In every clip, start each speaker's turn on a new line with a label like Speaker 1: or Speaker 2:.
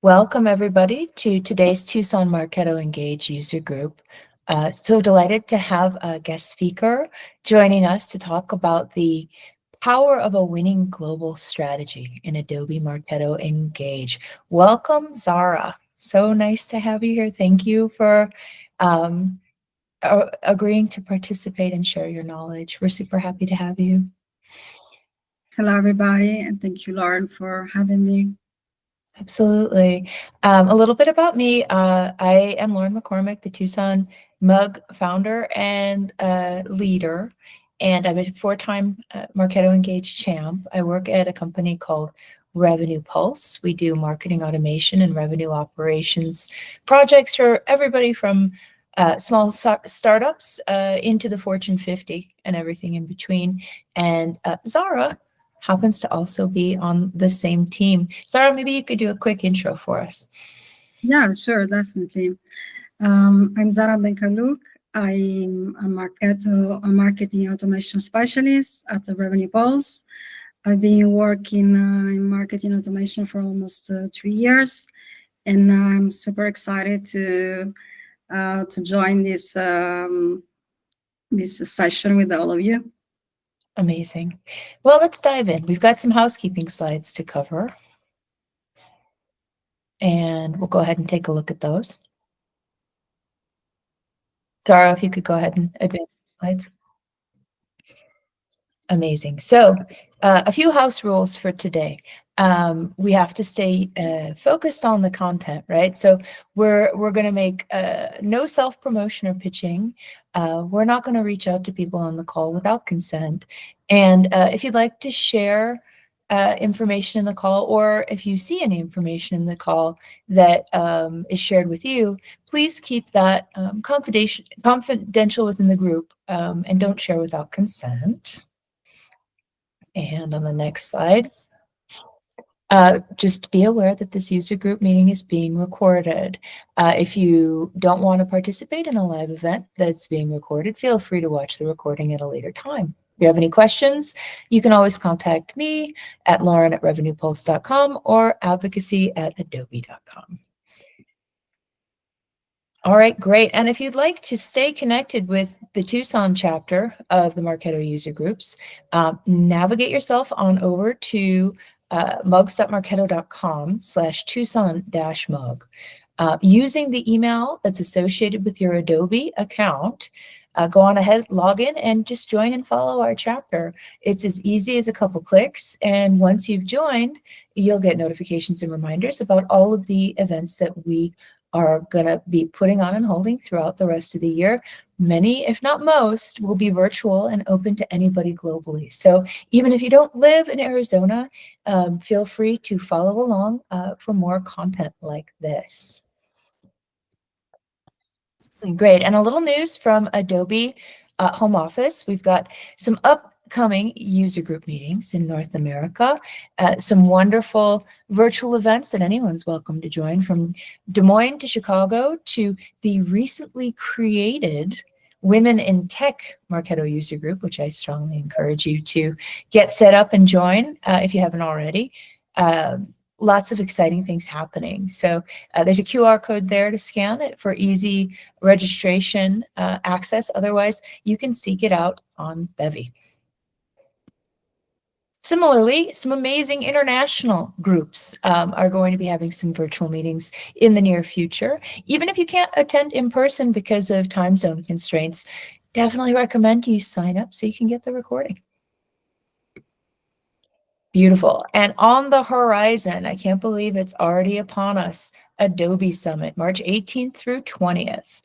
Speaker 1: Welcome, everybody, to today's Tucson Marketo Engage user group. So delighted to have a guest speaker joining us to talk about the power of a winning global strategy in Adobe Marketo Engage. Welcome, Zara. So nice to have you here. Thank you for agreeing to participate and share your knowledge. We're super happy to have you.
Speaker 2: Hello, everybody, and thank you, Lauren, for having me.
Speaker 1: Absolutely. A little bit about me. I am Lauren McCormick, the Tucson Mug founder and leader, and I'm a four-time Marketo Engage champ. I work at a company called Revenue Pulse. We do marketing automation and revenue operations projects for everybody from small startups into the Fortune 50 and everything in between. And Zara happens to also be on the same team. Zara, maybe you could do a quick intro for us.
Speaker 2: Yeah, sure, definitely. I'm Zara Benkaluk. I'm a marketing automation specialist at the Revenue Pulse. I've been working in marketing automation for almost 3 years, and I'm super excited to join this session with all of you.
Speaker 1: Amazing. Well, let's dive in. We've got some housekeeping slides to cover, and we'll go ahead and take a look at those. Zara, if you could go ahead and advance the slides. Amazing. So a few house rules for today. We have to stay focused on the content, right? So we're going to make no self-promotion or pitching. We're not going to reach out to people on the call without consent. And if you'd like to share information in the call, or if you see any information in the call that is shared with you, please keep that confidential within the group and don't share without consent. And on the next slide, just be aware that this user group meeting is being recorded. If you don't want to participate in a live event that's being recorded, feel free to watch the recording at a later time. If you have any questions, you can always contact me at lauren@revenuepulse.com or advocacy@adobe.com. All right, great. And if you'd like to stay connected with the Tucson chapter of the Marketo user groups, navigate yourself on over to mugs.marketo.com/Tucson-mug. Using the email that's associated with your Adobe account, go on ahead, log in, and just join and follow our chapter. It's as easy as a couple clicks, and once you've joined, you'll get notifications and reminders about all of the events that we are going to be putting on and holding throughout the rest of the year. Many, if not most, will be virtual and open to anybody globally. So even if you don't live in Arizona, feel free to follow along for more content like this. Great. And a little news from Adobe Home Office. We've got some upcoming user group meetings in North America, some wonderful virtual events that anyone's welcome to join, from Des Moines to Chicago to the recently created Women in Tech Marketo user group, which I strongly encourage you to get set up and join if you haven't already. Lots of exciting things happening. So there's a QR code there to scan it for easy registration access. Otherwise, you can seek it out on Bevy. Similarly, some amazing international groups are going to be having some virtual meetings in the near future. Even if you can't attend in person because of time zone constraints, definitely recommend you sign up so you can get the recording. Beautiful. And on the horizon, I can't believe it's already upon us, Adobe Summit, March 18th through 20th.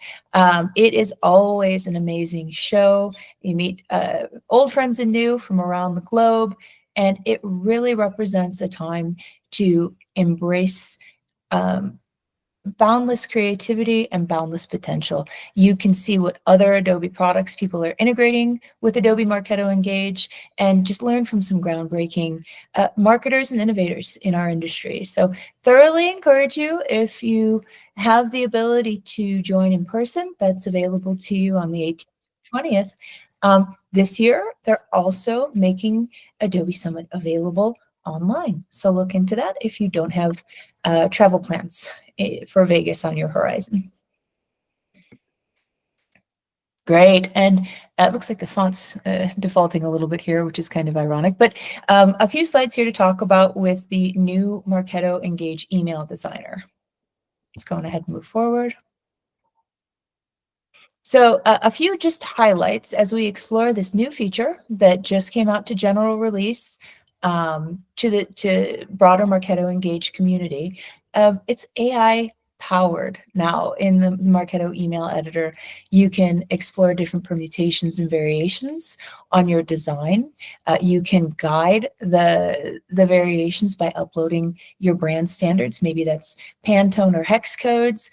Speaker 1: It is always an amazing show. You meet old friends and new from around the globe, and it really represents a time to embrace boundless creativity and boundless potential. You can see what other Adobe products people are integrating with Adobe Marketo Engage, and just learn from some groundbreaking marketers and innovators in our industry. So thoroughly encourage you, if you have the ability to join in person, that's available to you on the 18th, 20th. This year, they're also making Adobe Summit available online. So look into that if you don't have travel plans for Vegas on your horizon. Great, and it looks like the font's defaulting a little bit here, which is kind of ironic, but a few slides here to talk about with the new Marketo Engage email designer. Let's go on ahead and move forward. So a few just highlights as we explore this new feature that just came out to general release to broader Marketo Engage community. It's AI powered now in the Marketo email editor. You can explore different permutations and variations on your design. You can guide the variations by uploading your brand standards. Maybe that's Pantone or hex codes.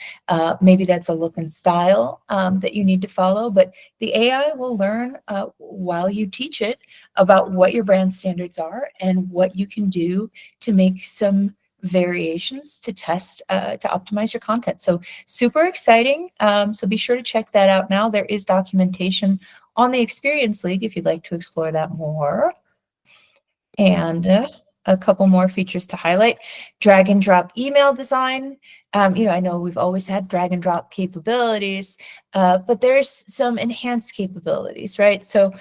Speaker 1: Maybe that's a look and style that you need to follow, but the AI will learn while you teach it about what your brand standards are and what you can do to make some variations to test to optimize your content. So super exciting. So be sure to check that out now. There is documentation on the Experience League if you'd like to explore that more. And a couple more features to highlight. Drag and drop email design. I know we've always had drag and drop capabilities, but there's some enhanced capabilities, right? So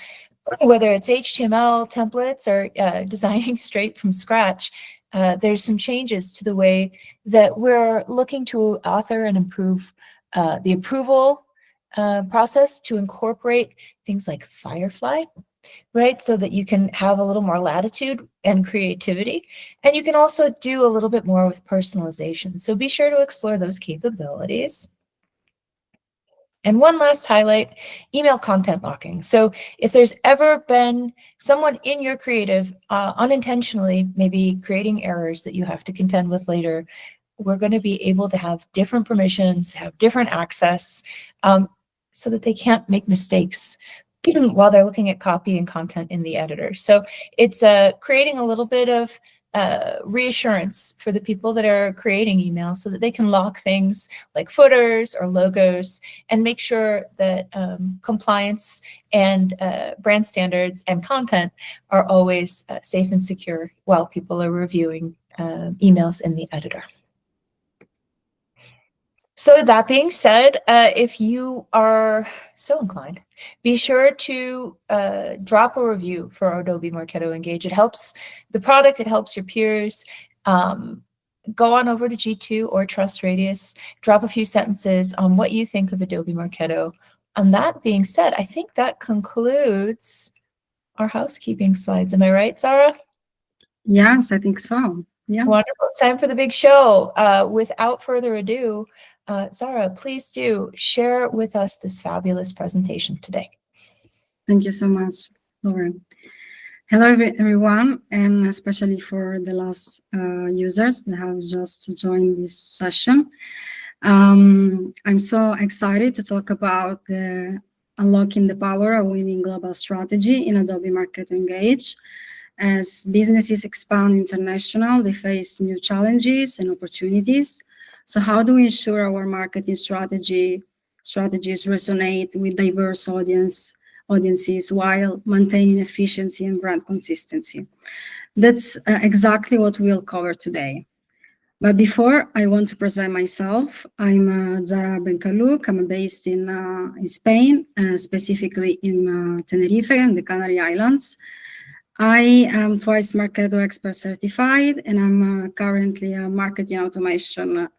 Speaker 1: whether it's HTML templates or designing straight from scratch, there's some changes to the way that we're looking to author and improve the approval process to incorporate things like Firefly, right? So that you can have a little more latitude and creativity. And you can also do a little bit more with personalization. So be sure to explore those capabilities. And one last highlight, email content locking. So if there's ever been someone in your creative unintentionally maybe creating errors that you have to contend with later, we're going to be able to have different permissions, have different access, so that they can't make mistakes while they're looking at copy and content in the editor. So it's creating a little bit of reassurance for the people that are creating emails so that they can lock things like footers or logos and make sure that compliance and brand standards and content are always safe and secure while people are reviewing emails in the editor. So that being said, if you are so inclined, be sure to drop a review for Adobe Marketo Engage. It helps the product, it helps your peers. Go on over to G2 or Trust Radius, drop a few sentences on what you think of Adobe Marketo. And that being said, I think that concludes our housekeeping slides. Am I right, Zara?
Speaker 2: Yes, I think so. Yeah.
Speaker 1: Wonderful. It's time for the big show. Without further ado, Zara, please do share with us this fabulous presentation today.
Speaker 2: Thank you so much, Lauren. Hello, everyone, and especially for the last users that have just joined this session. I'm so excited to talk about unlocking the power of winning global strategy in Adobe Marketo Engage. As businesses expand international, they face new challenges and opportunities. So how do we ensure our marketing strategies resonate with diverse audiences while maintaining efficiency and brand consistency? That's exactly what we'll cover today. But before, I want to present myself. I'm Zara Benkaluk. I'm based in Spain, specifically in Tenerife and the Canary Islands. I am twice Marketo Expert certified, and I'm currently a marketing automation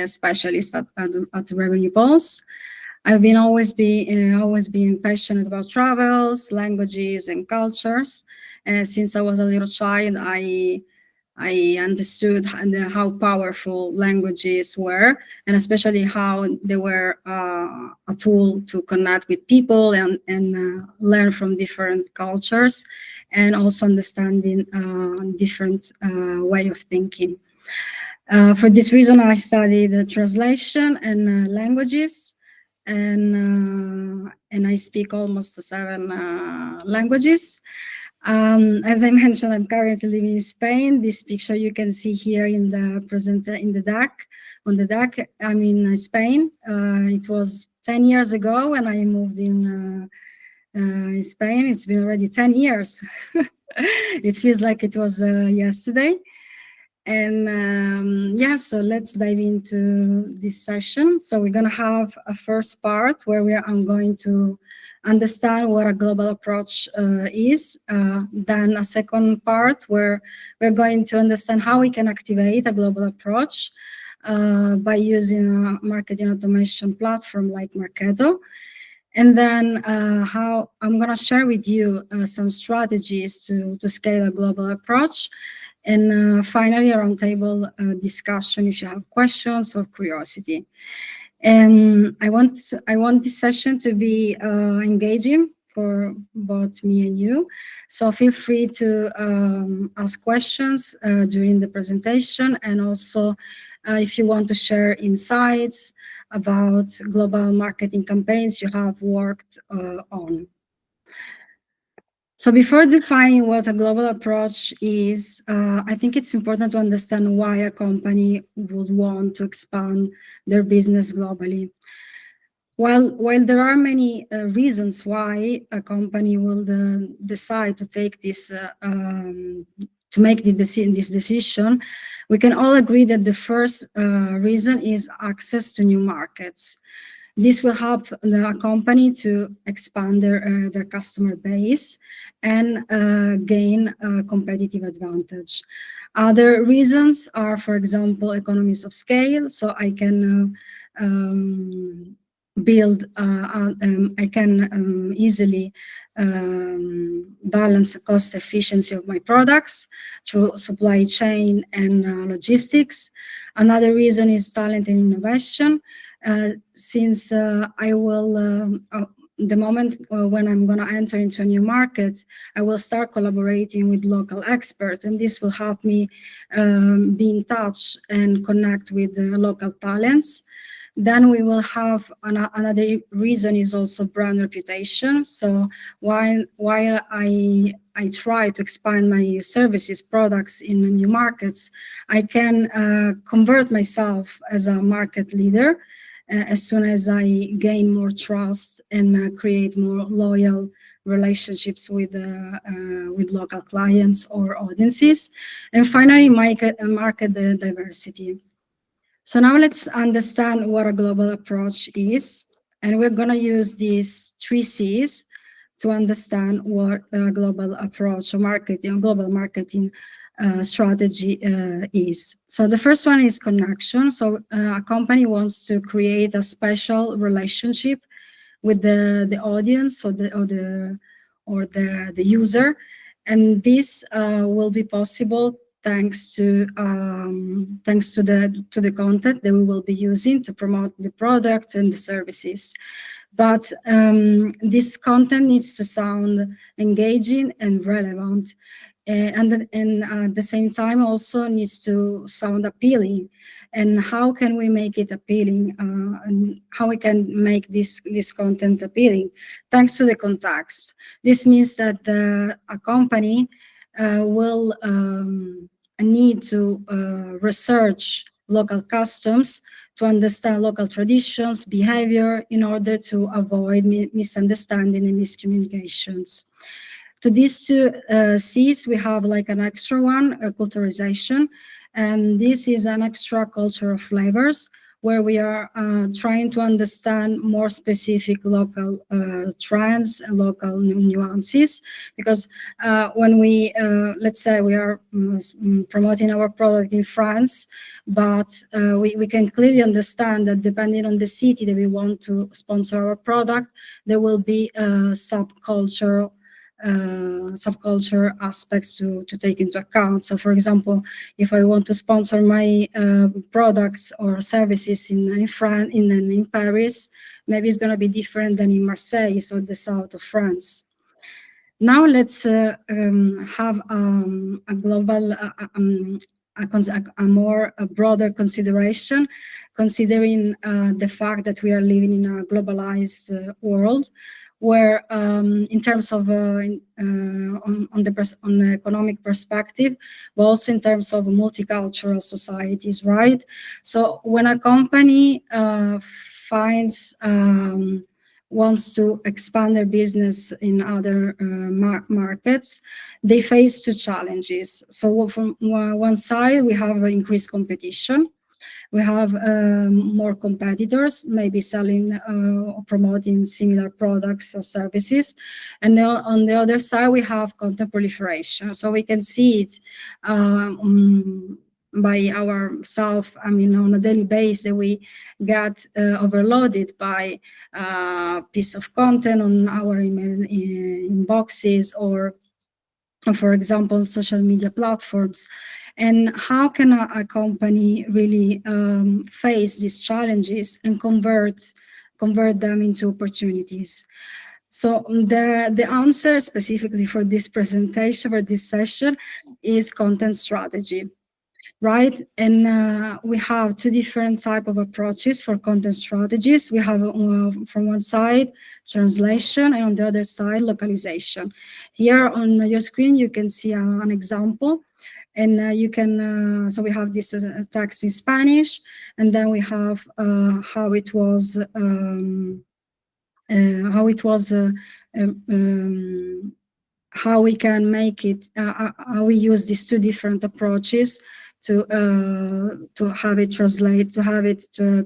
Speaker 2: specialist at Revenue Pulse. I've always been passionate about travels, languages, and cultures. Since I was a little child, I understood how powerful languages were, and especially how they were a tool to connect with people and learn from different cultures, and also understanding different way of thinking. For this reason, I studied translation and languages, and I speak almost 7 languages. As I mentioned, I'm currently living in Spain. This picture you can see here in the deck. On the deck, I'm in Spain. It was 10 years ago when I moved in Spain. It's been already 10 years. It feels like it was yesterday. And yeah, so let's dive into this session. So we're going to have a first part where I'm going to understand what a global approach is. Then a second part where we're going to understand how we can activate a global approach by using a marketing automation platform like Marketo. And then how I'm going to share with you some strategies to scale a global approach. And finally, a roundtable discussion if you have questions or curiosity. And I want this session to be engaging for both me and you. So feel free to ask questions during the presentation, and also if you want to share insights about global marketing campaigns you have worked on. So before defining what a global approach is, I think it's important to understand why a company would want to expand their business globally. While there are many reasons why a company will decide to take this to make this decision, we can all agree that the first reason is access to new markets. This will help the company to expand their customer base and gain a competitive advantage. Other reasons are, for example, economies of scale. So I can I can easily balance the cost efficiency of my products through supply chain and logistics. Another reason is talent and innovation. Since I will, the moment when I'm going to enter into a new market, I will start collaborating with local experts, and this will help me be in touch and connect with the local talents. Then we will have another reason is also brand reputation. So while I try to expand my services, products in new markets, I can convert myself as a market leader as soon as I gain more trust and create more loyal relationships with local clients or audiences. And finally, market diversity. So now let's understand what a global approach is. And we're going to use these 3 C's to understand what a global approach or global marketing strategy is. So the first one is connection. So a company wants to create a special relationship with the audience or the user, and this will be possible thanks to the content that we will be using to promote the product and the services. But this content needs to sound engaging and relevant, and at the same time also needs to sound appealing. And how can we make it appealing? And how we can make this content appealing? Thanks to the context. This means that a company will need to research local customs to understand local traditions, behavior, in order to avoid misunderstanding and miscommunications. To these 2 C's, we have like an extra one, culturalization. And this is an extra culture of flavors where we are trying to understand more specific local trends and local nuances. Because when we, let's say we are promoting our product in France, but we can clearly understand that depending on the city that we want to sponsor our product, there will be subculture aspects to take into account. So for example, if I want to sponsor my products or services in France, in Paris, maybe it's going to be different than in Marseille, so the south of France. Now let's have a global, a more broader consideration, considering the fact that we are living in a globalized world, where in terms of on the economic perspective, but also in terms of multicultural societies, right? So when a company finds wants to expand their business in other markets, they face two challenges. So from one side, we have increased competition. We have more competitors, maybe selling or promoting similar products or services. And on the other side, we have content proliferation. So we can see it by ourselves, I mean, on a daily basis, that we get overloaded by piece of content on our email inboxes, or for example, social media platforms. And how can a company really face these challenges and convert them into opportunities? So the answer specifically for this presentation, for this session, is content strategy, right? And we have two different type of approaches for content strategies. We have from one side translation, and on the other side localization. Here on your screen you can see an example, and you can so we have this text in Spanish, and then we have how it was how we can make it, how we use these two different approaches to have it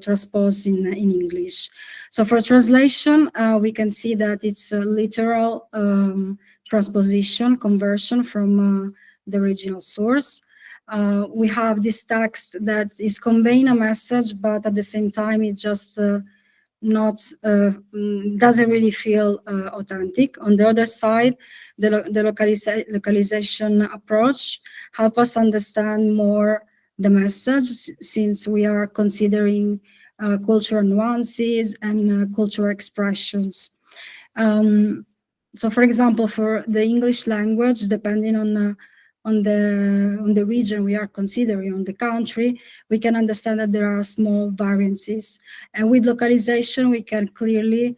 Speaker 2: transposed in English. So for translation, we can see that it's a literal transposition, conversion from the original source. We have this text that is conveying a message, but at the same time it just not doesn't really feel authentic. On the other side, the localization approach help us understand more the message, since we are considering cultural nuances and cultural expressions. So, for example, for the English language, depending on the region we are considering, on the country, we can understand that there are small variances. And with localization, we can clearly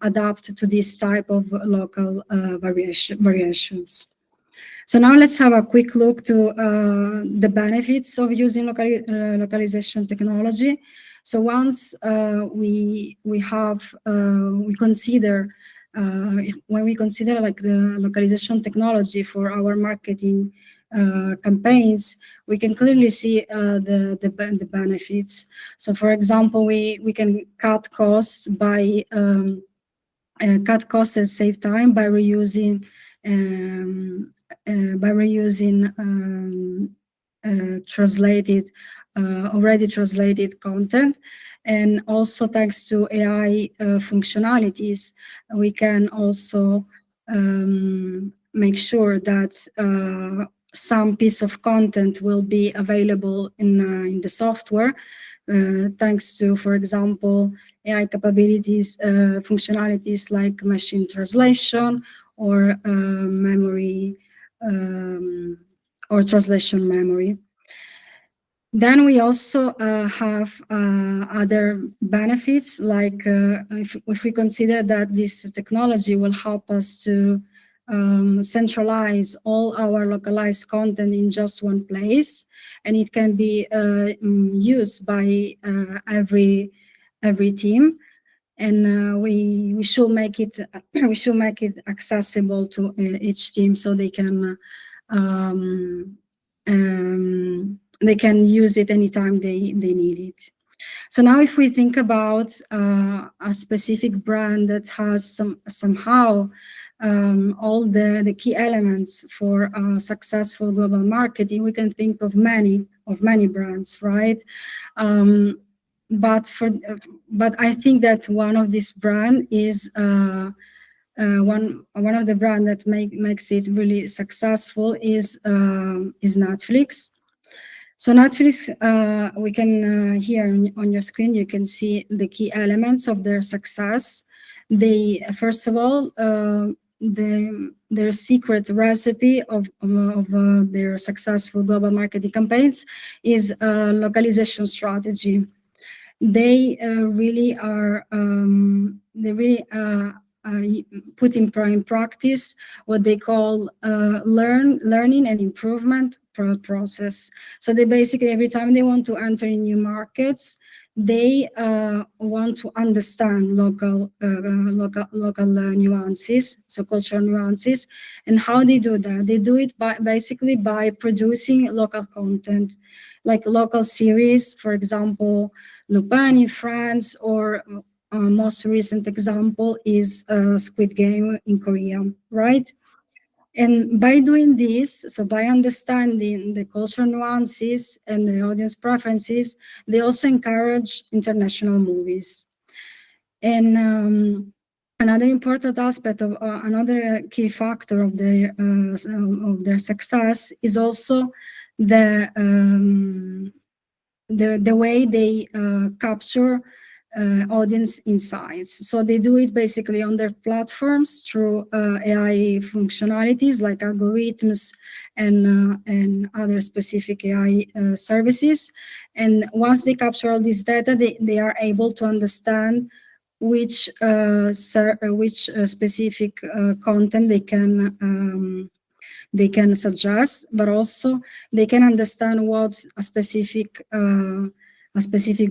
Speaker 2: adapt to this type of local variations. So now let's have a quick look to the benefits of using localization technology. So once we consider when we consider like the localization technology for our marketing campaigns, we can clearly see the benefits. So, for example, we can cut costs by and save time by reusing already translated content. And also, thanks to AI functionalities, we can also make sure that some piece of content will be available in the software, thanks to, for example, AI capabilities, functionalities like machine translation or memory or translation memory. Then we also have other benefits, like if we consider that this technology will help us to centralize all our localized content in just one place, and it can be used by every team, and we should make it accessible to each team, so they can use it anytime they need it. So now, if we think about a specific brand that has somehow all the key elements for successful global marketing, we can think of many brands, right? But I think that one of these brand is one of the brand that makes it really successful is Netflix. So Netflix, we can here on your screen, you can see the key elements of their success. They, first of all, their secret recipe of their successful global marketing campaigns is localization strategy. They really are put in practice what they call learning and improvement process. So they basically, every time they want to enter in new markets, they want to understand local nuances, so cultural nuances. And how they do that? They do it basically by producing local content, like local series, for example, Lupin in France, or most recent example is Squid Game in Korea, right? And by doing this, so by understanding the cultural nuances and the audience preferences, they also encourage international movies. And another important aspect of another key factor of their success is also the way they capture audience insights. So they do it basically on their platforms through AI functionalities like algorithms and other specific AI services. And once they capture all this data, they are able to understand which specific content they can suggest, but also they can understand what a specific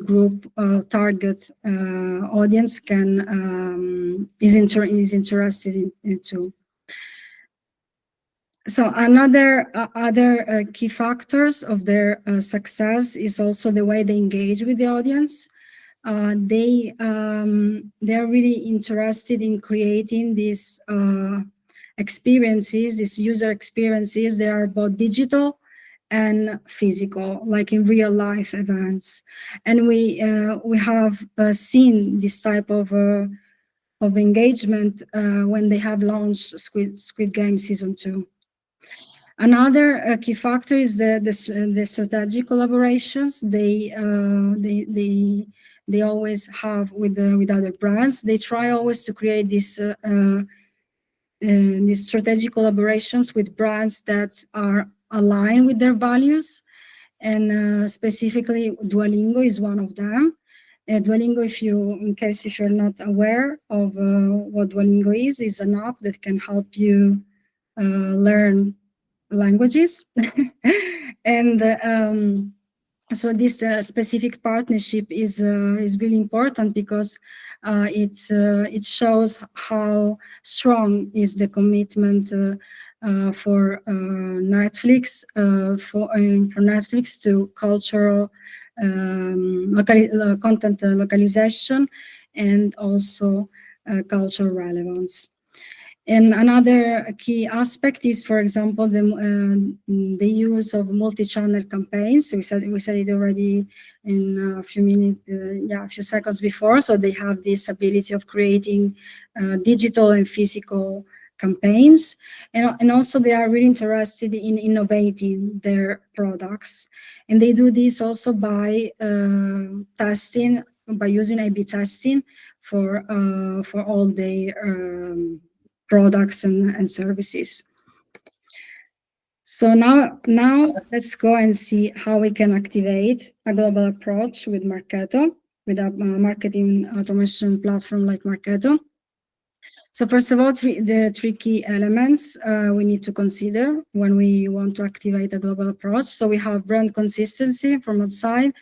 Speaker 2: group target audience is interested into. So other key factors of their success is also the way they engage with the audience. They're really interested in creating these experiences, these user experiences. They are both digital and physical, like in real life events. And we have seen this type of engagement when they have launched Squid Game Season 2. Another key factor is the strategic collaborations they always have with other brands. They try always to create these strategic collaborations with brands that are aligned with their values, and specifically Duolingo is one of them. Duolingo, in case if you're not aware of what Duolingo is an app that can help you learn languages. And so this specific partnership is really important because it shows how strong is the commitment for Netflix for Netflix to cultural content localization and also cultural relevance. And another key aspect is, for example, the use of multi-channel campaigns. So we said it already in a few minutes, a few seconds before. So they have this ability of creating digital and physical campaigns, and also they are really interested in innovating their products, and they do this also by testing, by using A/B testing for all their products and services. So now let's go and see how we can activate a global approach with Marketo, with a marketing automation platform like Marketo. So first of all, the three key elements we need to consider when we want to activate a global approach. So we have brand consistency from one side,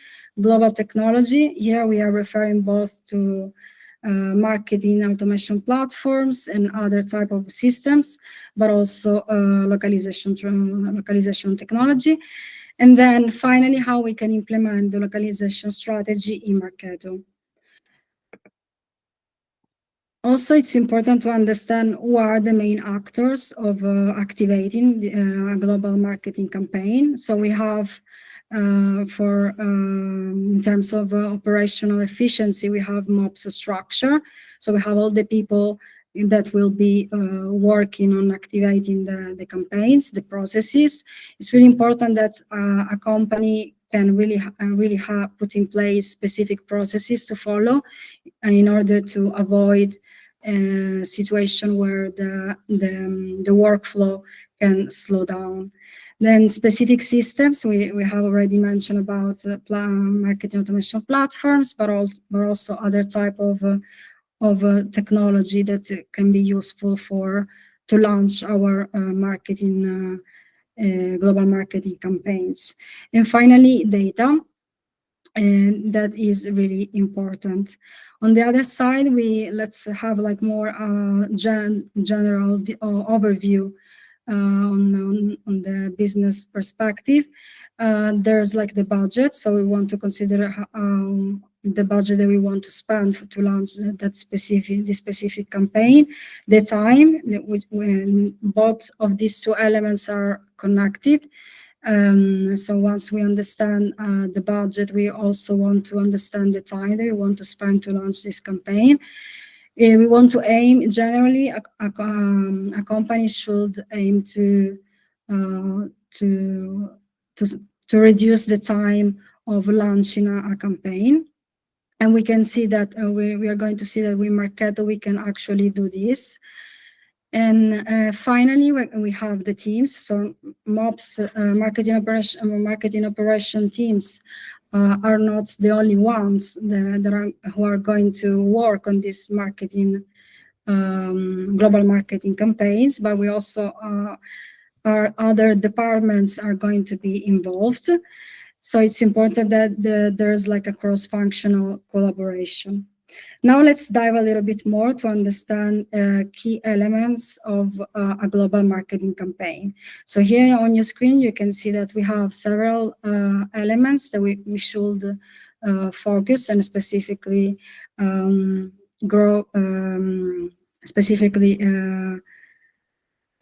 Speaker 2: global technology. Here we are referring both to marketing automation platforms and other type of systems, but also localization technology. And then finally, how we can implement the localization strategy in Marketo. Also, it's important to understand who are the main actors of activating a global marketing campaign. So we have in terms of operational efficiency, we have MOPS structure. So we have all the people that will be working on activating the campaigns, the processes. It's really important that a company can really put in place specific processes to follow in order to avoid a situation where the workflow can slow down. Then specific systems, we have already mentioned about marketing automation platforms, but also other type of technology that can be useful to launch our marketing global marketing campaigns. And finally, data. and that is really important. On the other side, let's have like more general overview on the business perspective. There's like the budget, so we want to consider the budget that we want to spend to launch this specific campaign, the time when both of these two elements are connected. So once we understand the budget, we also want to understand the time that we want to spend to launch this campaign. We want to aim, generally, a company should aim to reduce the time of launching a campaign. And we can see that we are going to see that with Marketo, we can actually do this. And finally, we have the teams. So MOPS, marketing operation teams, are not the only ones who are going to work on this global marketing campaigns, but we also our other departments are going to be involved. So it's important that there's like a cross-functional collaboration. Now let's dive a little bit more to understand key elements of a global marketing campaign. So here on your screen, you can see that we have several elements that we should focus and specifically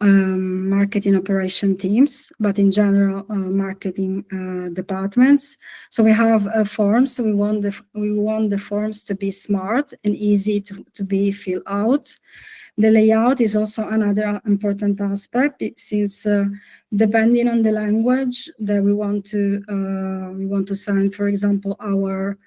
Speaker 2: marketing operation teams, but in general, marketing departments. So we have forms. So we want the forms to be smart and easy to be filled out. The layout is also another important aspect, since depending on the language that we want to send, for example, our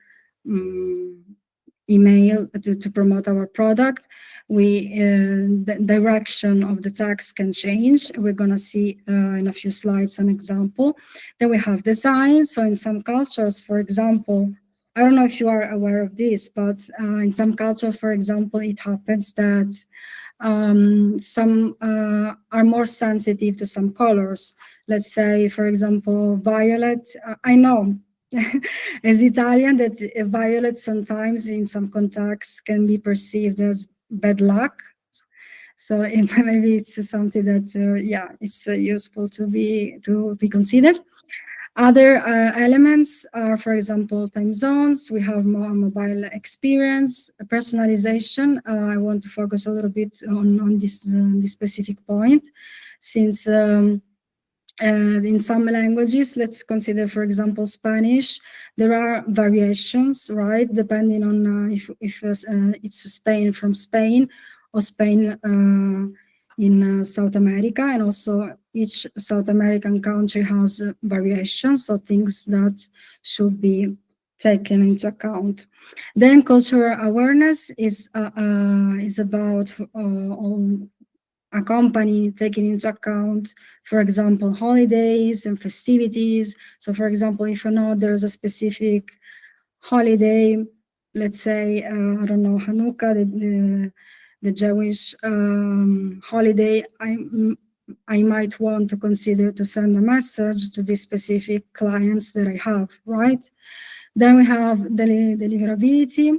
Speaker 2: email to promote our product, the direction of the text can change. We're going to see in a few slides an example. Then we have design. So in some cultures, for example, I don't know if you are aware of this, but in some cultures, for example, it happens that some are more sensitive to some colors. Let's say, for example, violet. I know as Italian that violet sometimes in some contexts can be perceived as bad luck. So maybe it's something that it's useful to be considered. Other elements are, for example, time zones. We have more mobile experience, personalization. I want to focus a little bit on this specific point, since in some languages, let's consider, for example, Spanish, there are variations, right? Depending on if it's Spain from Spain or Spain in South America, and also each South American country has variations, so things that should be taken into account. Then cultural awareness is about a company taking into account, for example, holidays and festivities. So, for example, if you know there's a specific holiday, let's say, I don't know, Hanukkah, the Jewish holiday, I might want to consider to send a message to these specific clients that I have, right? Then we have deliverability,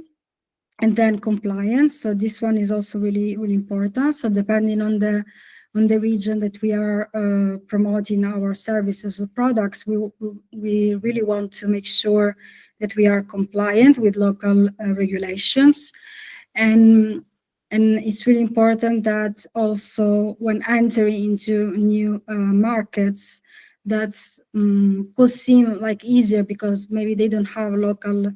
Speaker 2: and then compliance. So this one is also really, really important. So depending on the region that we are promoting our services or products, we really want to make sure that we are compliant with local regulations. And it's really important that also when entering into new markets, that could seem like easier because maybe they don't have local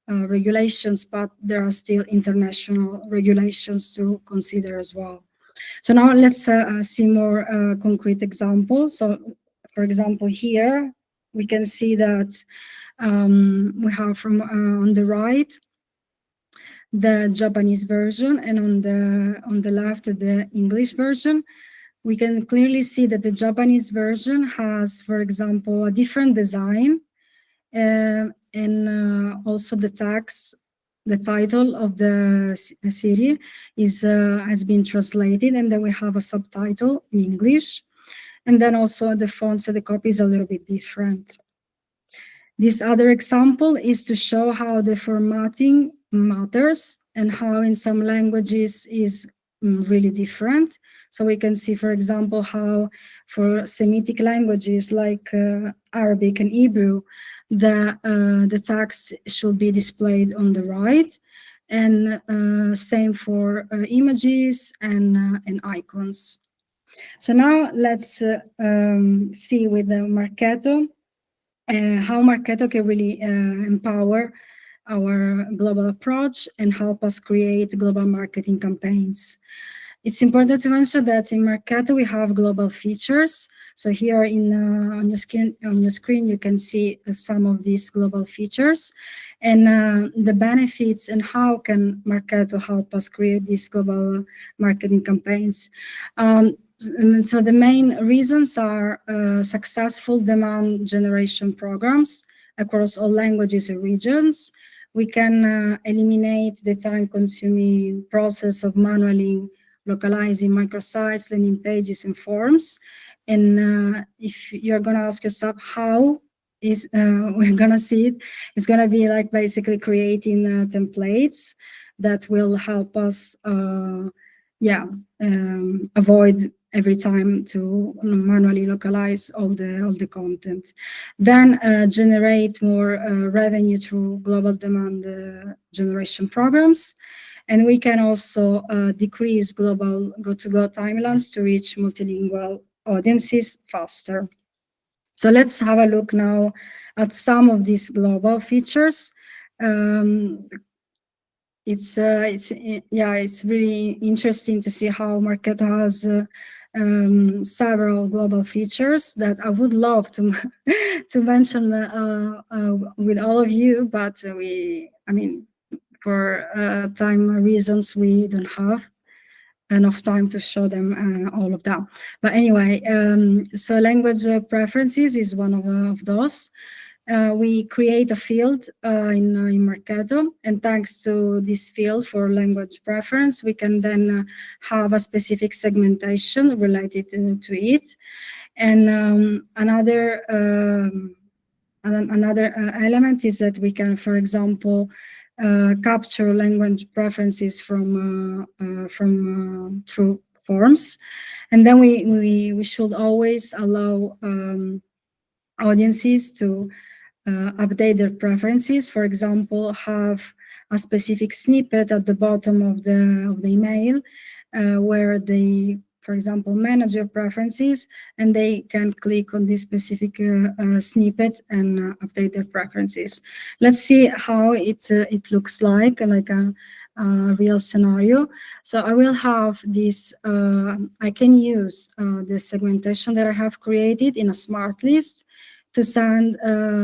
Speaker 2: regulations, but there are still international regulations to consider as well. So now let's see more concrete examples. So, for example, here we can see that we have from on the right the Japanese version, and on the left the English version. We can clearly see that the Japanese version has, for example, a different design, and also the text, the title of the series has been translated, and then we have a subtitle in English, and then also the fonts of the copy is a little bit different. This other example is to show how the formatting matters and how in some languages is really different. So we can see, for example, how for Semitic languages like Arabic and Hebrew, the text should be displayed on the right, and same for images and icons. So now let's see with the Marketo how Marketo can really empower our global approach and help us create global marketing campaigns. It's important to mention that in Marketo we have global features. So here on your screen you can see some of these global features and the benefits and how can Marketo help us create these global marketing campaigns. And so the main reasons are successful demand generation programs across all languages and regions. We can eliminate the time-consuming process of manually localizing microsites, landing pages, and forms. And if you're going to ask yourself how is we're going to see it, it's going to be like basically creating templates that will help us avoid every time to manually localize all the content. Then generate more revenue through global demand generation programs. And we can also decrease global go-to-go timelines to reach multilingual audiences faster. So let's have a look now at some of these global features. It's really interesting to see how Marketo has several global features that I would love to to mention with all of you, but for time reasons, we don't have enough time to show them all of them. But anyway, so language preferences is one of those. We create a field in Marketo, and thanks to this field for language preference, we can then have a specific segmentation related to it. And another element is that we can, for example, capture language preferences from through forms, and then we should always allow audiences to update their preferences. For example, have a specific snippet at the bottom of the email where they, for example, manage their preferences, and they can click on this specific snippet and update their preferences. Let's see how it looks like a real scenario. So I will have this, I can use the segmentation that I have created in a smart list to send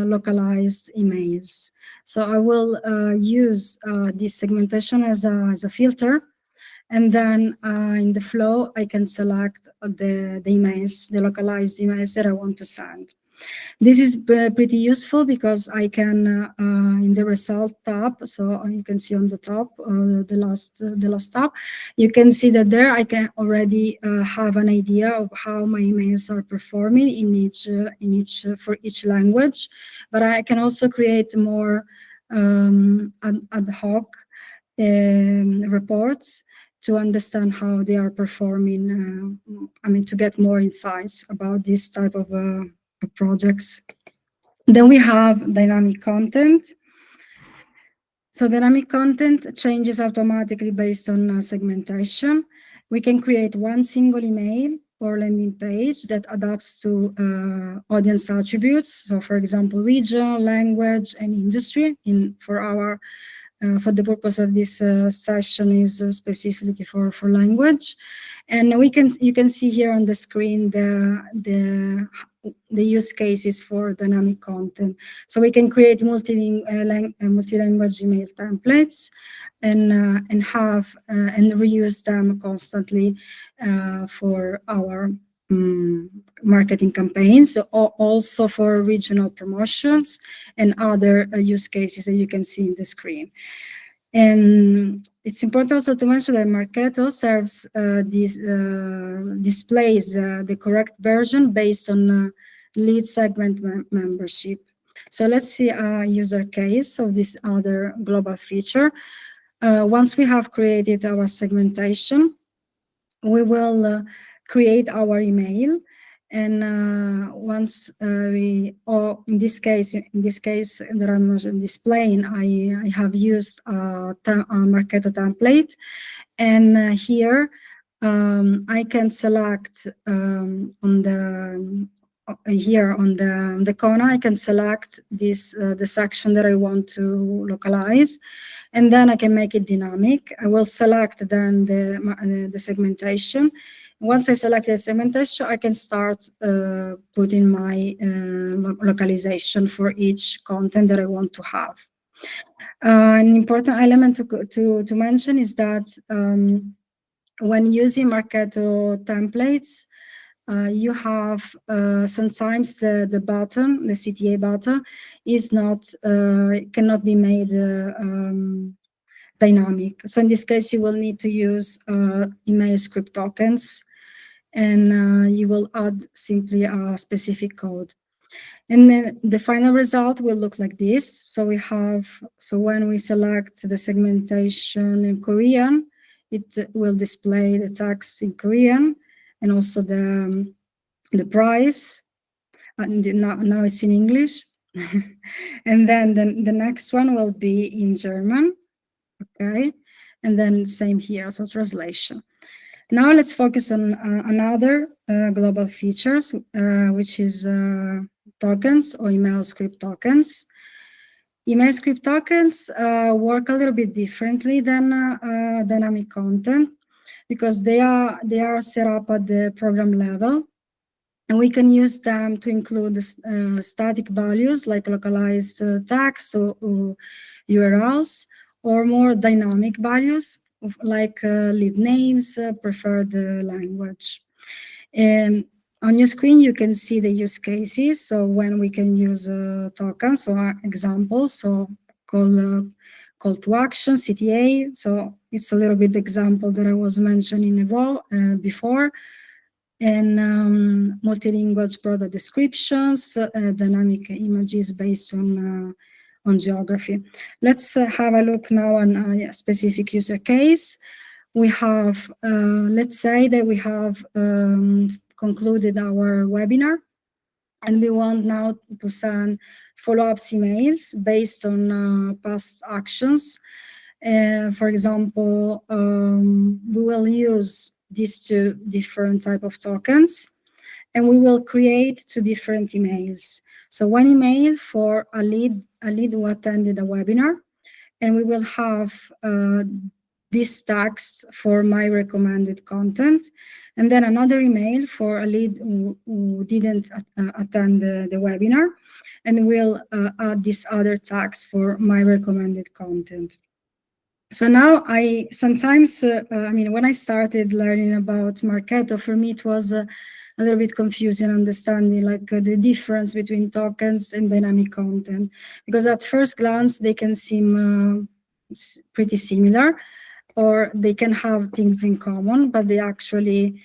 Speaker 2: localized emails. So I will use this segmentation as a filter, and then in the flow I can select the emails, the localized emails that I want to send. This is pretty useful because I can, in the result tab, so you can see on the top, the last tab, you can see that there I can already have an idea of how my emails are performing for each language. But I can also create more ad hoc reports to understand how they are performing. To get more insights about this type of projects. Then we have dynamic content. So dynamic content changes automatically based on segmentation. We can create one single email or landing page that adapts to audience attributes. So for example, region, language, and industry. For the purpose of this session is specifically for language. And you can see here on the screen the use cases for dynamic content. So we can create multi-language email templates and have and reuse them constantly for our marketing campaigns, also for regional promotions and other use cases that you can see in the screen. And it's important also to mention that Marketo serves displays the correct version based on lead segment membership. So let's see a user case of this other global feature. Once we have created our segmentation, we will create our email. And once or in this case that I'm displaying, I have used a Marketo template, and here I can select on the here on the corner, I can select this the section that I want to localize, and then I can make it dynamic. I will select then the segmentation. Once I select the segmentation, I can start putting my localization for each content that I want to have. An important element to mention is that when using Marketo templates, you have sometimes the button, the CTA button, is not cannot be made dynamic. So in this case, you will need to use email script tokens, and you will add simply a specific code. And then the final result will look like this. So we have, so when we select the segmentation in Korean, it will display the text in Korean and also the price. And now it's in English. And then the next one will be in German. Okay. And then same here, so translation. Now let's focus on another global features, which is tokens or email script tokens. Email script tokens work a little bit differently than dynamic content because they are set up at the program level, and we can use them to include static values like localized text or URLs, or more dynamic values like lead names, preferred language. And on your screen, you can see the use cases. So when we can use tokens, so examples, so call to action, CTA. So it's a little bit the example that I was mentioning before. And multilingual product descriptions, dynamic images based on geography. Let's have a look now on a specific user case. We have, let's say that we have concluded our webinar, and we want now to send follow-ups emails based on past actions. For example, we will use these two different type of tokens, and we will create two different emails. So one email for a lead who attended a webinar, and we will have this text for my recommended content, and then another email for a lead who didn't attend the webinar, and we'll add this other text for my recommended content. So now sometimes, I mean, when I started learning about Marketo, for me it was a little bit confusing understanding like the difference between tokens and dynamic content, because at first glance they can seem pretty similar, or they can have things in common, but they actually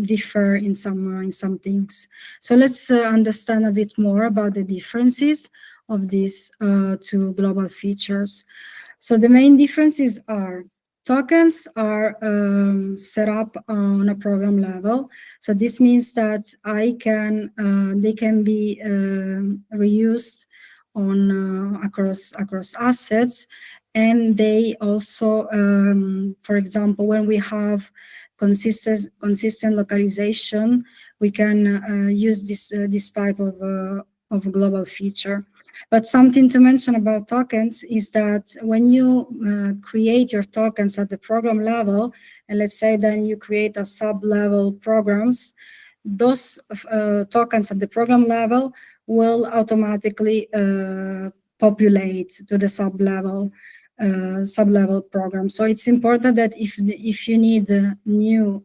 Speaker 2: differ in some things. So let's understand a bit more about the differences of these two global features. So the main differences are tokens are set up on a program level. So this means that they can be reused on across assets, and they also, for example, when we have consistent localization, we can use this type of global feature. But something to mention about tokens is that when you create your tokens at the program level, and let's say then you create a sub-level programs, those tokens at the program level will automatically populate to the sub-level program. So it's important that if you need new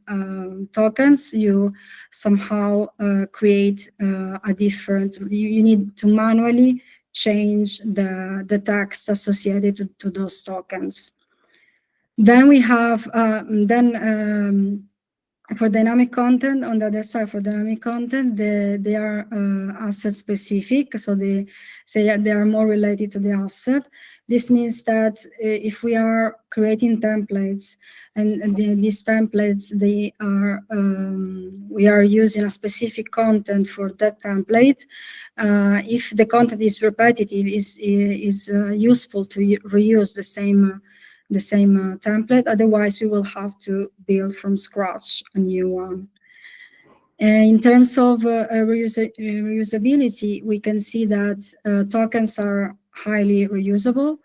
Speaker 2: tokens, you somehow create a different, you need to manually change the text associated to those tokens. Then we have For dynamic content, on the other side, for dynamic content, they are asset specific, so they are more related to the asset. This means that if we are creating templates, and these templates, we are using a specific content for that template. If the content is repetitive, is useful to reuse the same template. Otherwise, we will have to build from scratch a new one. In terms of reusability, we can see that tokens are highly reusable.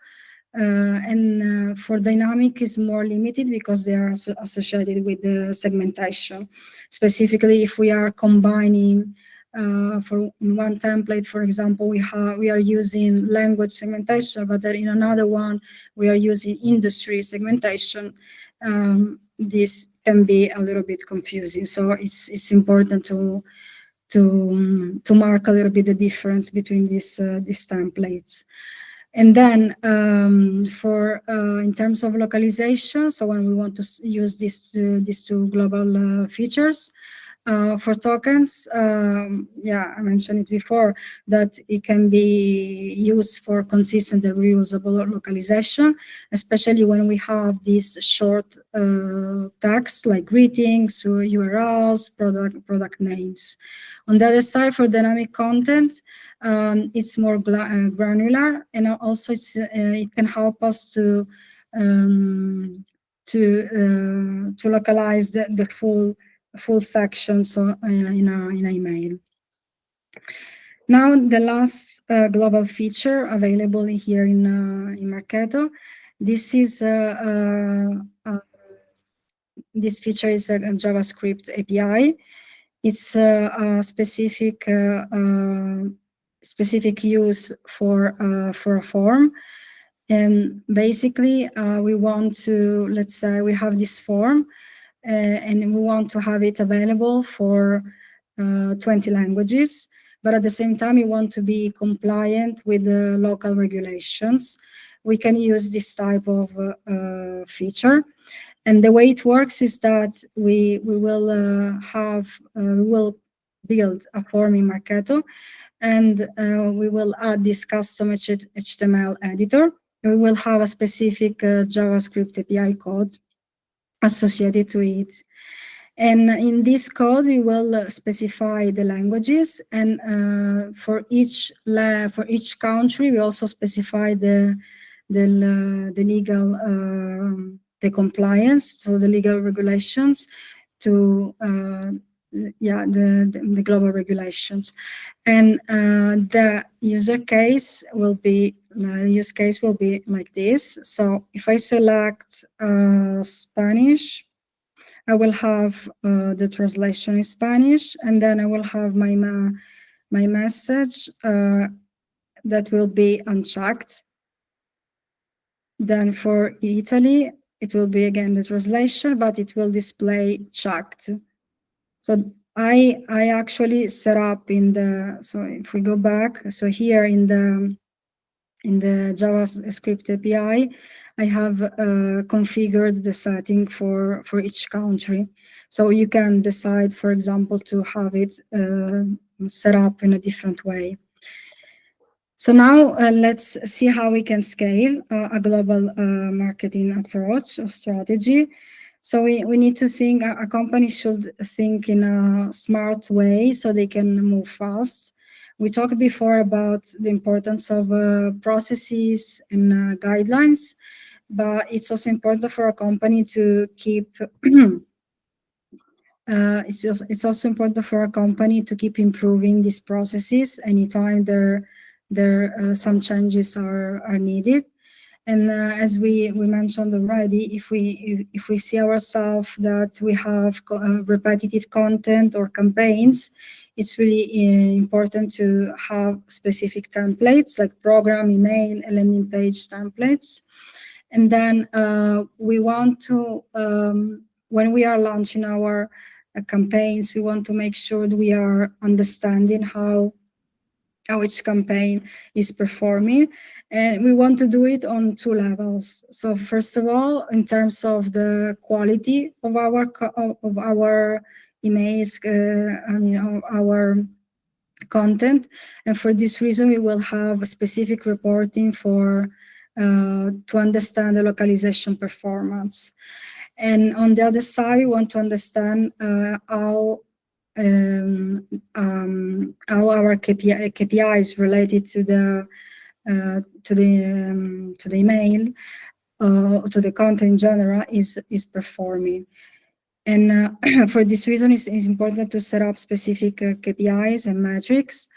Speaker 2: And for dynamic is more limited because they are associated with the segmentation. Specifically, if we are combining for one template, for example, we are using language segmentation, but in another one we are using industry segmentation. This can be a little bit confusing, so it's important to mark a little bit the difference between these templates. And then for in terms of localization, so when we want to use these two global features, for tokens, yeah, I mentioned it before, that it can be used for consistent and reusable localization, especially when we have these short tags like greetings, URLs, product names. On the other side, for dynamic content, it's more granular, and also it can help us to localize the full section, so in an email. Now, the last global feature available here in Marketo, this feature is a JavaScript API. It's a specific use for a form. And basically, we want to, let's say we have this form, and we want to have it available for 20 languages. But at the same time, we want to be compliant with the local regulations. We can use this type of feature. And the way it works is that we will build a form in Marketo, and we will add this custom HTML editor. We will have a specific JavaScript API code associated to it. And in this code, we will specify the languages, and for each country, we also specify the legal the compliance, so the legal regulations to the global regulations. And the use case will be like this. So if I select Spanish, I will have the translation in Spanish, and then I will have my message that will be unchecked. Then for Italy, it will be again the translation, but it will display checked. So I actually set up so if we go back, so here in the JavaScript API, I have configured the setting for each country. So you can decide, for example, to have it set up in a different way. So now let's see how we can scale a global marketing approach or strategy. So we need to think, a company should think in a smart way so they can move fast. We talked before about the importance of processes and guidelines, but it's also important for a company to keep it's also important for a company to keep improving these processes anytime some changes are needed. And as we mentioned already, if we see ourselves that we have repetitive content or campaigns, it's really important to have specific templates like program, email, and landing page templates. And then we want to, when we are launching our campaigns, we want to make sure that we are understanding how how each campaign is performing. And we want to do it on two levels. So first of all, in terms of the quality of our emails, our content. And for this reason, we will have a specific reporting for to understand the localization performance. And on the other side, we want to understand how our KPIs related to the email, to the content in general is performing. And for this reason, it's important to set up specific KPIs and metrics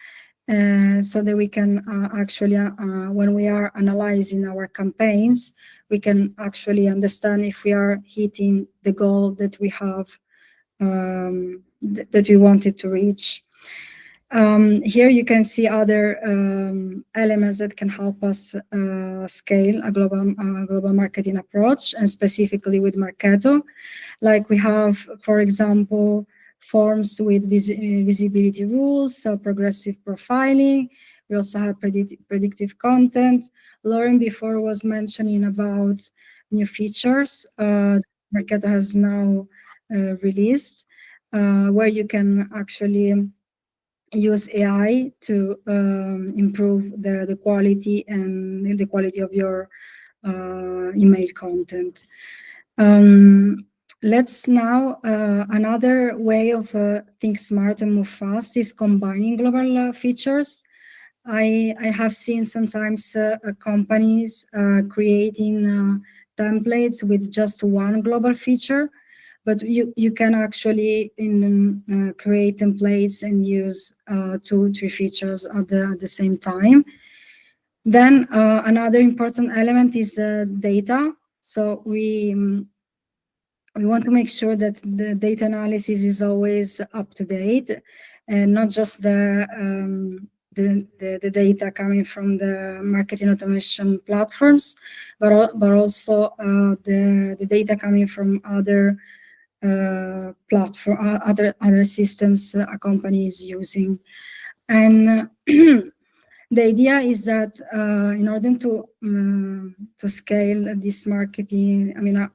Speaker 2: so that we can actually, when we are analyzing our campaigns, we can actually understand if we are hitting the goal that we have, that we wanted to reach. Here you can see other elements that can help us scale a global marketing approach, and specifically with Marketo. Like we have, for example, forms with visibility rules, so progressive profiling. We also have predictive content. Lauren before was mentioning about new features Marketo has now released, where you can actually use AI to improve the quality and the quality of your email content. Let's now, another way of think smart and move fast is combining global features. I have seen sometimes companies creating templates with just one global feature, but you can actually create templates and use 2-3 features at the same time. Then another important element is data. So we want to make sure that the data analysis is always up to date, and not just the data coming from the marketing automation platforms, but also the data coming from other other systems a company is using. And the idea is that in order to scale this marketing,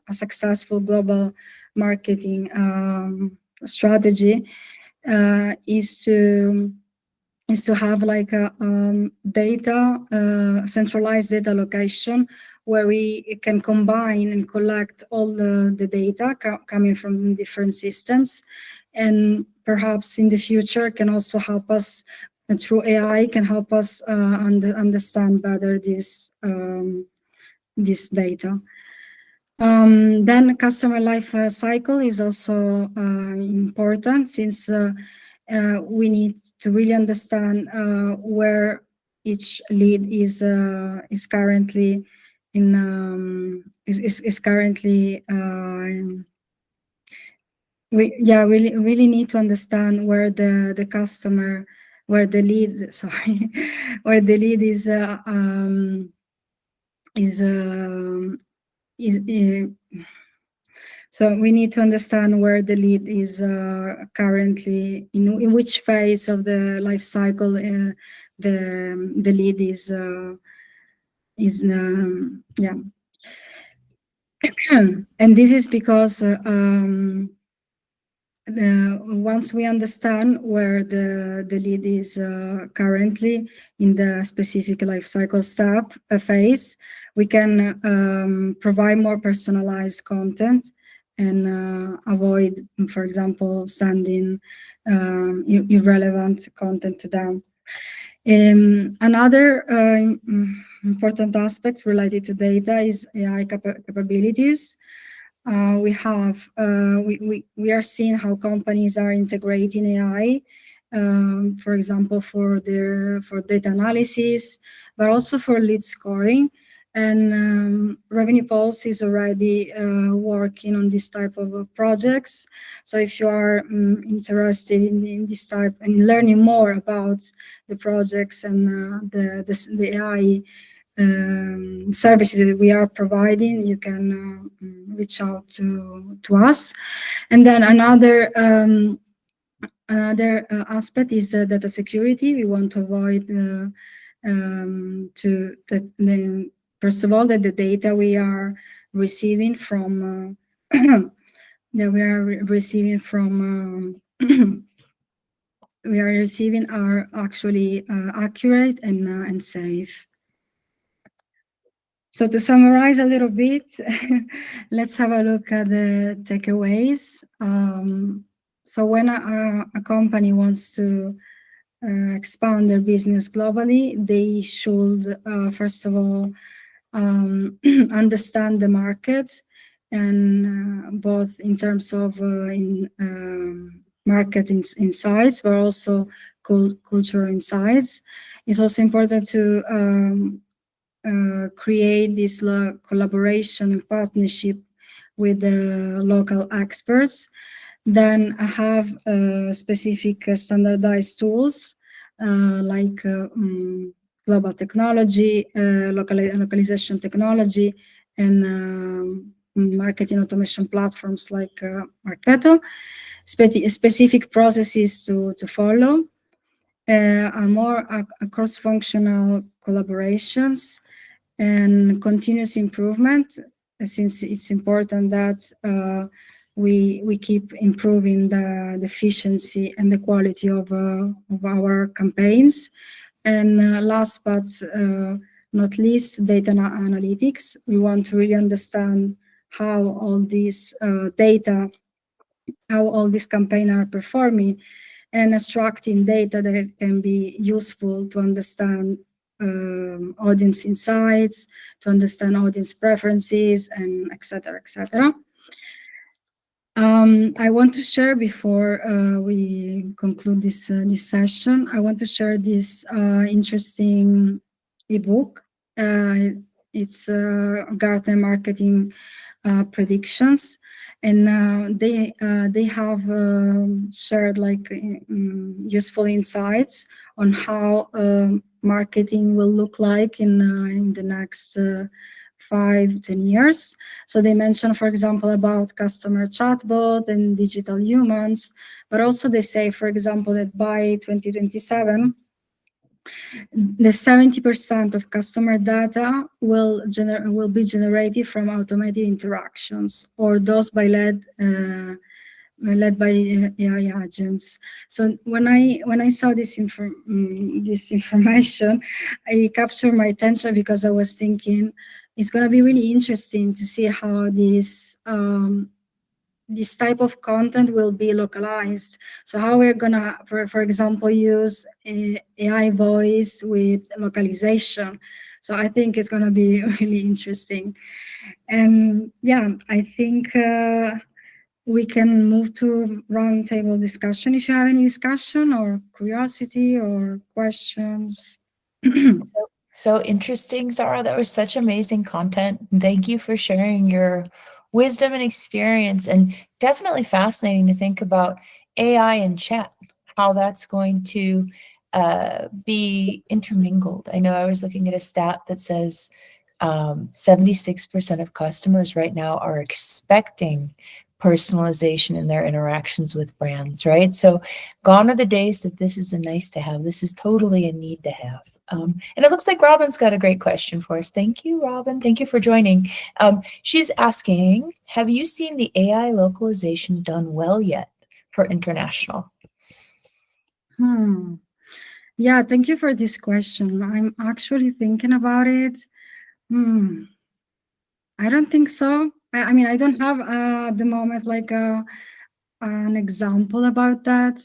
Speaker 2: a successful global marketing strategy is to have like a centralized data location where we can combine and collect all the data coming from different systems, and perhaps in the future can also help us, through AI, can help us understand better this data. Then customer life cycle is also important, since we need to really understand where each lead is currently we really need to understand where the customer, where the lead, sorry, where the lead is so we need to understand where the lead is currently, in which phase of the life cycle the lead is yeah. And this is because once we understand where the lead is currently in the specific life cycle phase, we can provide more personalized content and avoid, for example, sending irrelevant content to them. Another important aspect related to data is AI capabilities. We are seeing how companies are integrating AI, for example, for data analysis, but also for lead scoring. And Revenue Pulse is already working on this type of projects. So if you are interested in this type and learning more about the projects and the AI services that we are providing, you can reach out to us. And then another Another aspect is data security. We want to avoid first of all, that the data we are receiving from that we are receiving from we are receiving are actually accurate and safe. So to summarize a little bit, let's have a look at the takeaways. So when a company wants to expand their business globally, they should, first of all, understand the market, and both in terms of market insights, but also cultural insights. It's also important to create this collaboration and partnership with the local experts. Then have specific standardized tools like global technology, localization technology, and marketing automation platforms like Marketo. Specific processes to follow are more cross-functional collaborations and continuous improvement, since it's important that we keep improving the efficiency and the quality of our campaigns. And last but not least, data analytics. We want to really understand how all these how all these campaigns are performing, and extracting data that can be useful to understand audience insights, to understand audience preferences, and etc. etc. I want to share, before we conclude this session, I want to share this interesting ebook. It's Gartner Marketing Predictions, and they have shared like useful insights on how marketing will look like in the next 5-10 years. So they mention, for example, about customer chatbot and digital humans, but also they say, for example, that by 2027, the 70% of customer data will be generated from automated interactions, or those led by AI agents. So when I saw this information, it captured my attention, because I was thinking it's going to be really interesting to see how this type of content will be localized. So how we're gonna, for example, use AI voice with localization. So I think it's gonna be really interesting. And yeah, I think we can move to roundtable discussion. If you have any discussion or curiosity or questions.
Speaker 1: So interesting, Zara. That was such amazing content. Thank you for sharing your wisdom and experience, and definitely fascinating to think about AI and chat, how that's going to be intermingled. I know I was looking at a stat that says 76% of customers right now are expecting personalization in their interactions with brands, right? So gone are the days that this is a nice to have. This is totally a need to have. And it looks like Robin's got a great question for us. Thank you, Robin. Thank you for joining. She's asking, have you seen the AI localization done well yet for international?
Speaker 2: Yeah, thank you for this question. I'm actually thinking about it. I don't think so. I mean, I don't have at the moment like an example about that.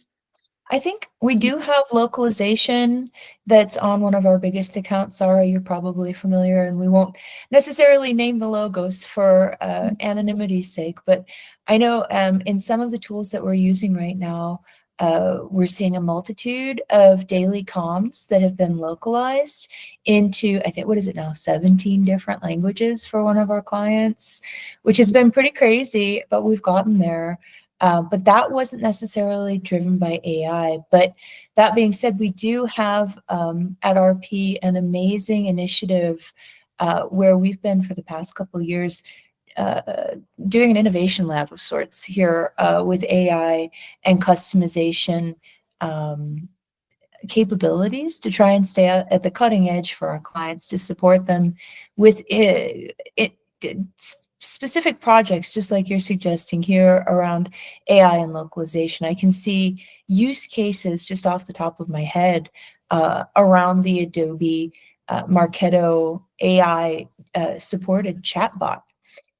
Speaker 1: I think we do have localization that's on one of our biggest accounts. Zara, you're probably familiar, and we won't necessarily name the logos for anonymity's sake, but I know in some of the tools that we're using right now, we're seeing a multitude of daily comms that have been localized into, I think, what is it now, 17 different languages for one of our clients, which has been pretty crazy, but we've gotten there. But that wasn't necessarily driven by AI. But that being said, we do have at RP an amazing initiative where we've been for the past couple of years doing an innovation lab of sorts here with AI and customization capabilities to try and stay at the cutting edge for our clients, to support them with specific projects, just like you're suggesting here around AI and localization. I can see use cases just off the top of my head around the Adobe Marketo AI supported chatbot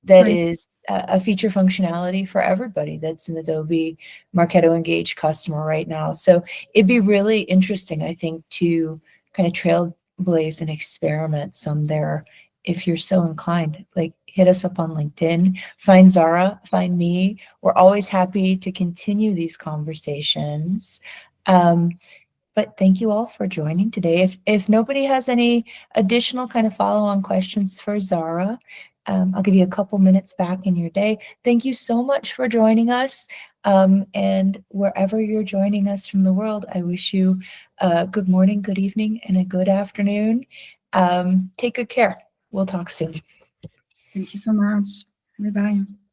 Speaker 1: that
Speaker 2: Right.
Speaker 1: is a feature functionality for everybody that's an Adobe Marketo engaged customer right now. So it'd be really interesting, I think, to kind of trailblaze and experiment some there if you're so inclined. Like, hit us up on LinkedIn, find Zara, find me. We're always happy to continue these conversations. But thank you all for joining today. If nobody has any additional kind of follow-on questions for Zara, I'll give you a couple minutes back in your day. Thank you so much for joining us. And wherever you're joining us from the world, I wish you a good morning, good evening, and a good afternoon. Take good care. We'll talk soon.
Speaker 2: Thank you so much. Bye-bye.